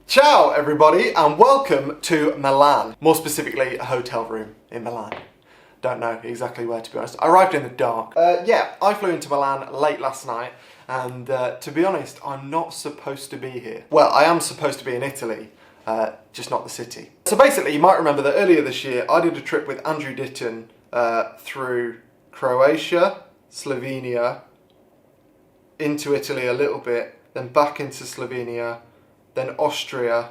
Ciao everybody and welcome to Milan, more specifically a hotel room in Milan. Don't know exactly where, to be honest. I arrived in the dark. I flew into Milan late last night and to be honest, I'm not supposed to be here. Well, I am supposed to be in Italy, just not the city. So basically, you might remember that earlier this year I did a trip with Andrew Ditton through Croatia, Slovenia, into Italy a little bit, then back into Slovenia, then Austria.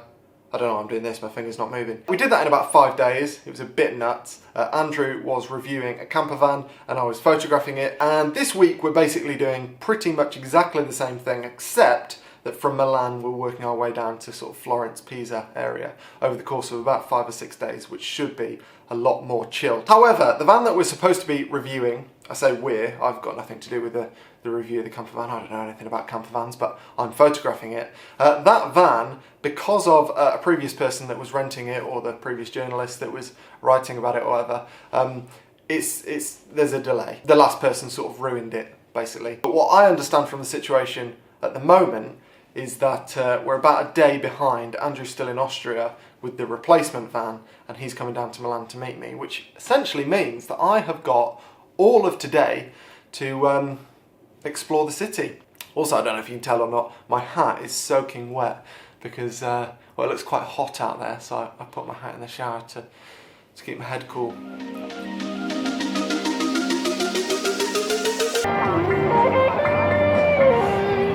I don't know why I'm doing this, my finger's not moving. We did that in about 5 days. It was a bit nuts. Andrew was reviewing a camper van and I was photographing it. And this week we're basically doing pretty much exactly the same thing, except that from Milan we're working our way down to sort of Florence, Pisa area over the course of about 5 or 6 days, which should be a lot more chilled. However, the van that we're supposed to be reviewing, I say we're, I've got nothing to do with the review of the camper van. I don't know anything about camper vans, but I'm photographing it. That van, because of a previous person that was renting it, or the previous journalist that was writing about it or whatever, there's a delay. The last person sort of ruined it, basically. But what I understand from the situation at the moment is that we're about a day behind. Andrew's still in Austria with the replacement van, and he's coming down to Milan to meet me, which essentially means that I have got all of today to explore the city. Also, I don't know if you can tell or not, my hat is soaking wet because well, it looks quite hot out there, so I put my hat in the shower to keep my head cool.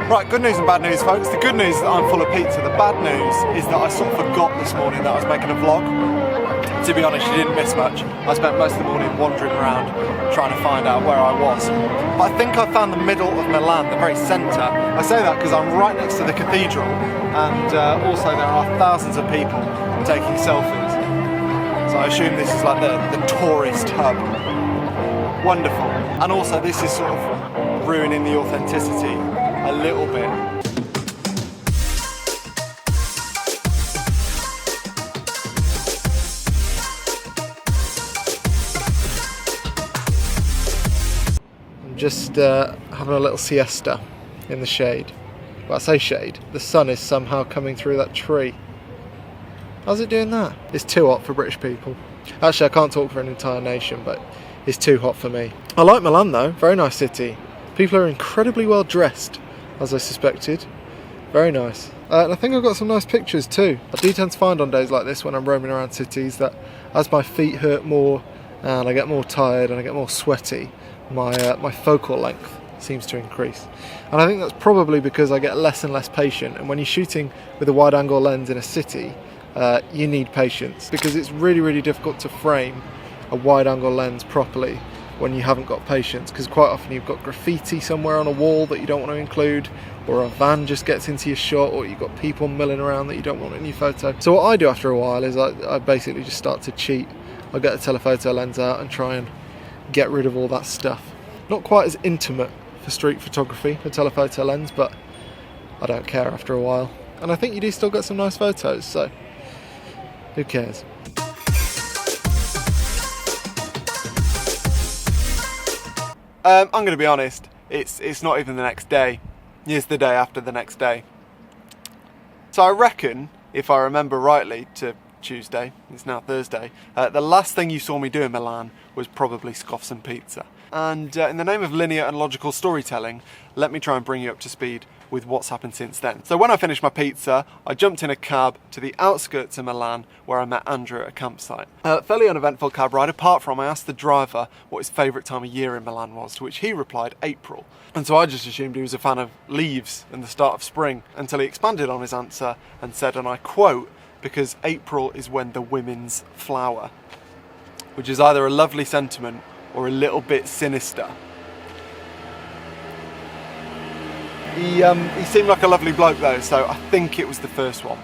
Right, good news and bad news, folks. The good news is that I'm full of pizza. The bad news is that I sort of forgot this morning that I was making a vlog. To be honest, you didn't miss much. I spent most of the morning wandering around trying to find out where I was. But I think I found the middle of Milan, the very centre. I say that because I'm right next to the cathedral, and also there are thousands of people taking selfies. So I assume this is like the tourist hub. Wonderful. And also this is sort of ruining the authenticity a little bit. Just having a little siesta in the shade. Well, I say shade, the sun is somehow coming through that tree. How's it doing that? It's too hot for British people. Actually, I can't talk for an entire nation, but it's too hot for me. I like Milan though, very nice city. People are incredibly well dressed, as I suspected. Very nice. And I think I've got some nice pictures too. I do tend to find on days like this when I'm roaming around cities that as my feet hurt more and I get more tired and I get more sweaty, my focal length seems to increase. And I think that's probably because I get less and less patient, and when you're shooting with a wide angle lens in a city, you need patience, because it's really, really difficult to frame a wide angle lens properly when you haven't got patience, because quite often you've got graffiti somewhere on a wall that you don't want to include, or a van just gets into your shot, or you've got people milling around that you don't want in your photo. So what I do after a while is I basically just start to cheat. I get a telephoto lens out and try and get rid of all that stuff. Not quite as intimate for street photography, a telephoto lens, but I don't care after a while. And I think you do still get some nice photos, so who cares? I'm going to be honest, it's not even the next day. It's the day after the next day. So I reckon, if I remember rightly, to Tuesday, it's now Thursday, the last thing you saw me do in Milan was probably scoff some pizza. And in the name of linear and logical storytelling, let me try and bring you up to speed with what's happened since then. So when I finished my pizza, I jumped in a cab to the outskirts of Milan where I met Andrew at a campsite. Fairly uneventful cab ride, apart from I asked the driver what his favourite time of year in Milan was, to which he replied April. And so I just assumed he was a fan of leaves and the start of spring, until he expanded on his answer and said, and I quote, because April is when the women's flower, which is either a lovely sentiment or a little bit sinister. He seemed like a lovely bloke though, so I think it was the first one.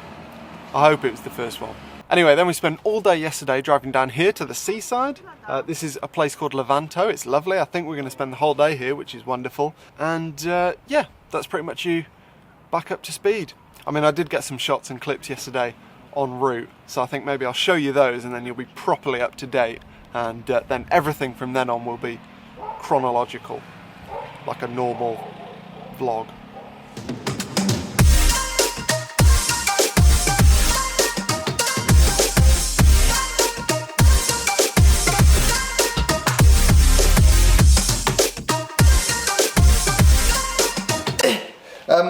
I hope it was the first one. Anyway, then we spent all day yesterday driving down here to the seaside. This is a place called Levanto. It's lovely. I think we're going to spend the whole day here, which is wonderful. And yeah, that's pretty much you back up to speed. I mean, I did get some shots and clips yesterday en route, so I think maybe I'll show you those and then you'll be properly up to date, and then everything from then on will be chronological, like a normal vlog.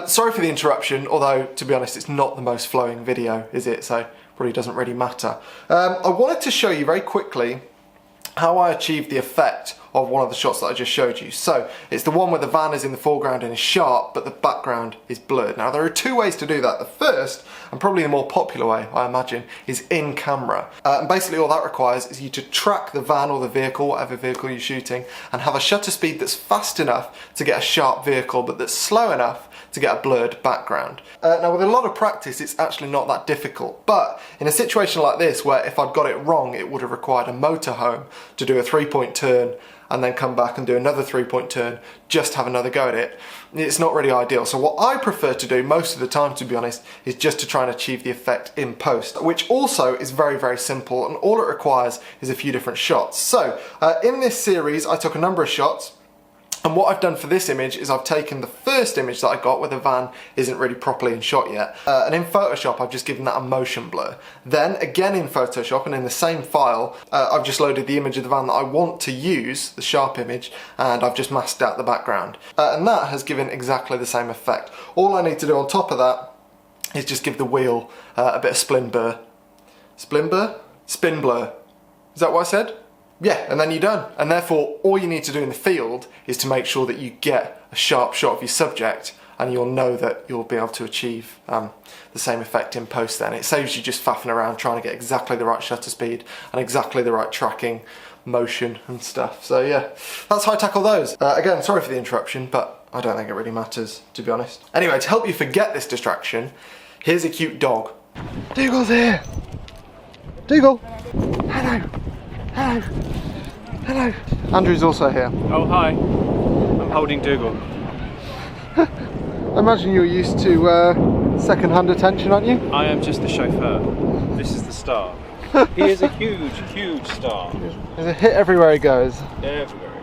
Sorry for the interruption, although to be honest it's not the most flowing video, is it? So probably doesn't really matter. I wanted to show you very quickly how I achieved the effect of one of the shots that I just showed you. So it's the one where the van is in the foreground and is sharp, but the background is blurred. Now there are two ways to do that. The first, and probably the more popular way, I imagine, is in camera. And basically all that requires is you to track the van or the vehicle, whatever vehicle you're shooting, and have a shutter speed that's fast enough to get a sharp vehicle, but that's slow enough to get a blurred background. Now with a lot of practice it's actually not that difficult, but in a situation like this where if I'd got it wrong it would have required a motorhome to do a 3-point turn and then come back and do another 3-point turn, just have another go at it. It's not really ideal. So what I prefer to do most of the time, to be honest, is just to try and achieve the effect in post, which also is very, very simple, and all it requires is a few different shots. So in this series I took a number of shots, and what I've done for this image is I've taken the first image that I got where the van isn't really properly in shot yet, and in Photoshop I've just given that a motion blur. Then again in Photoshop and in the same file I've just loaded the image of the van that I want to use, the sharp image, and I've just masked out the background. And that has given exactly the same effect. All I need to do on top of that is just give the wheel a bit of spin blur. Spin blur? Is that what I said? Yeah, and then you're done. And therefore, all you need to do in the field is to make sure that you get a sharp shot of your subject, and you'll know that you'll be able to achieve the same effect in post then. It saves you just faffing around trying to get exactly the right shutter speed and exactly the right tracking motion and stuff. So yeah, that's how I tackle those. Again, sorry for the interruption, but I don't think it really matters, to be honest. Anyway, to help you forget this distraction, here's a cute dog. Dougal's here! Dougal! Hello! Hello! Hello! Andrew's also here. Oh, hi. I'm holding Dougal. I imagine you're used to second-hand attention, aren't you? I am just the chauffeur. This is the star. He is a huge, huge star. There's a hit everywhere he goes. Everywhere he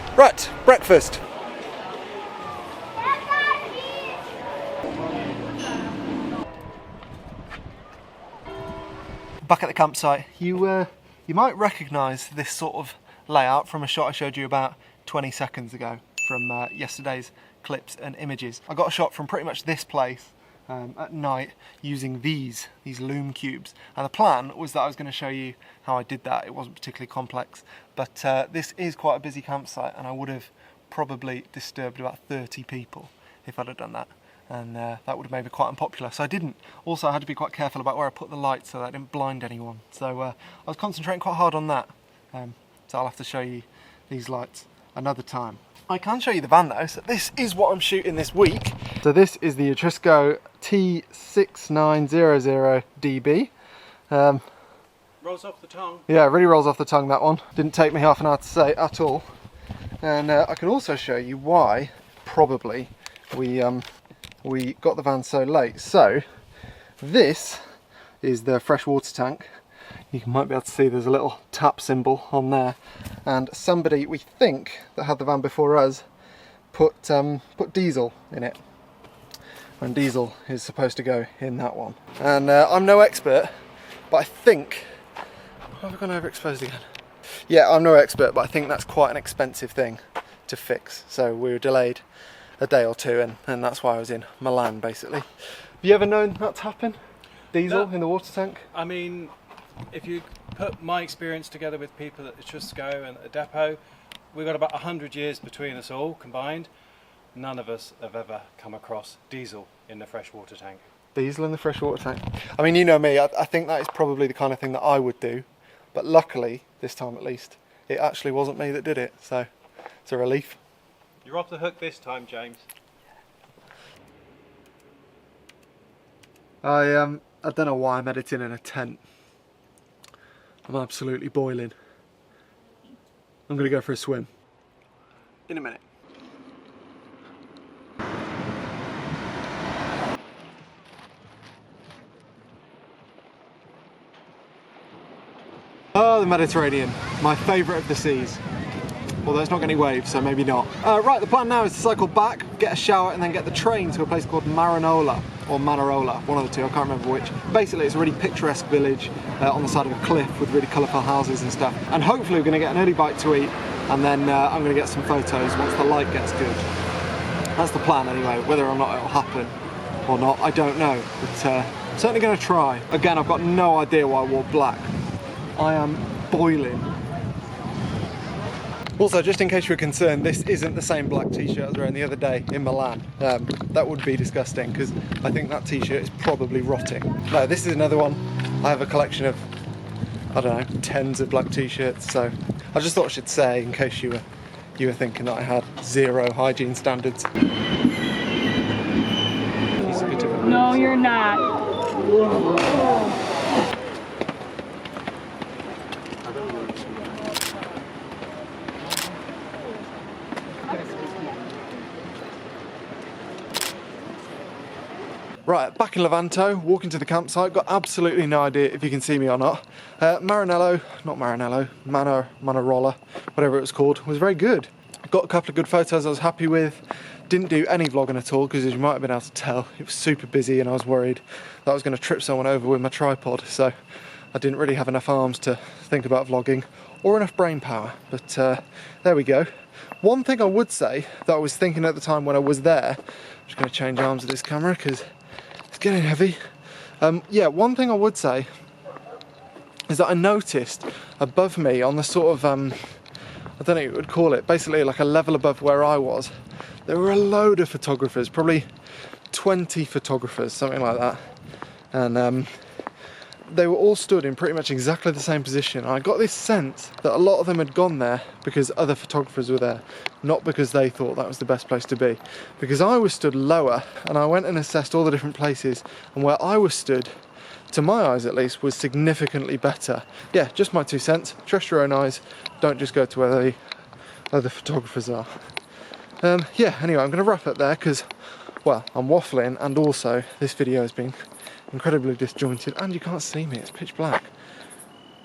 goes. Right, breakfast. Back at the campsite, you might recognise this sort of layout from a shot I showed you about 20 seconds ago from yesterday's clips and images. I got a shot from pretty much this place at night using these loom cubes, and the plan was that I was going to show you how I did that. It wasn't particularly complex, but this is quite a busy campsite and I would have probably disturbed about 30 people if I'd have done that. And that would have made me quite unpopular, so I didn't. Also, I had to be quite careful about where I put the lights so that I didn't blind anyone. So I was concentrating quite hard on that. So I'll have to show you these lights another time. I can show you the van though, so this is what I'm shooting this week. So this is the Etrusco T6900DB. Rolls off the tongue. Yeah, it really rolls off the tongue, that one. Didn't take me half an hour to say at all. And I can also show you why, probably, we got the van so late. So this is the fresh water tank. You might be able to see there's a little tap symbol on there, and somebody, we think, that had the van before us put diesel in it, and diesel is supposed to go in that one. And I'm no expert, but I think, have I gone overexposed again? Yeah, I'm no expert, but I think that's quite an expensive thing to fix, so we were delayed a day or two, and that's why I was in Milan, basically. Have you ever known that to happen? Diesel in the water tank? I mean, if you put my experience together with people at Etrusco and at the depot, we've got about 100 years between us all combined. None of us have ever come across diesel in the freshwater tank. Diesel in the freshwater tank? I mean, you know me, I think that is probably the kind of thing that I would do, but luckily, this time at least, it actually wasn't me that did it, so it's a relief. You're off the hook this time, James. I don't know why I'm editing in a tent. I'm absolutely boiling. I'm going to go for a swim. In a minute. Oh, the Mediterranean, my favourite of the seas. Although it's not getting waves, so maybe not. Right, the plan now is to cycle back, get a shower, and then get the train to a place called Manarola, or Manarola, one of the two, I can't remember which. Basically, it's a really picturesque village on the side of a cliff with really colourful houses and stuff. And hopefully we're going to get an early bite to eat, and then I'm going to get some photos once the light gets good. That's the plan anyway. Whether or not it'll happen or not, I don't know. But certainly going to try. Again, I've got no idea why I wore black. I am boiling. Also, just in case you were concerned, this isn't the same black t-shirt I was wearing the other day in Milan. That would be disgusting because I think that t-shirt is probably rotting. No, this is another one. I have a collection of, I don't know, tens of black t-shirts, so I just thought I should say in case you were thinking that I had zero hygiene standards. No, you're not. Right, back in Levanto, walking to the campsite, got absolutely no idea if you can see me or not. Manarola, whatever it was called, was very good. Got a couple of good photos I was happy with. Didn't do any vlogging at all because, as you might have been able to tell, it was super busy and I was worried that I was going to trip someone over with my tripod, so I didn't really have enough arms to think about vlogging or enough brain power, but there we go. One thing I would say that I was thinking at the time when I was there, I'm just going to change arms of this camera because it's getting heavy. Yeah, one thing I would say is that I noticed above me on the sort of, I don't know what you would call it, basically like a level above where I was, there were a load of photographers, probably 20 photographers, something like that. And they were all stood in pretty much exactly the same position. I got this sense that a lot of them had gone there because other photographers were there, not because they thought that was the best place to be. Because I was stood lower, and I went and assessed all the different places, and where I was stood, to my eyes at least, was significantly better. Yeah, just my 2 cents. Trust your own eyes. Don't just go to where the other photographers are. Yeah, anyway, I'm going to wrap up there because, well, I'm waffling, and also this video has been incredibly disjointed, and you can't see me, it's pitch black.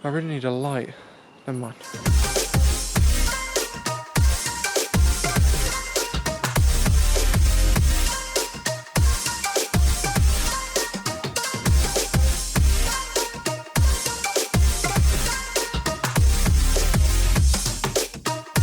I really need a light. Never mind.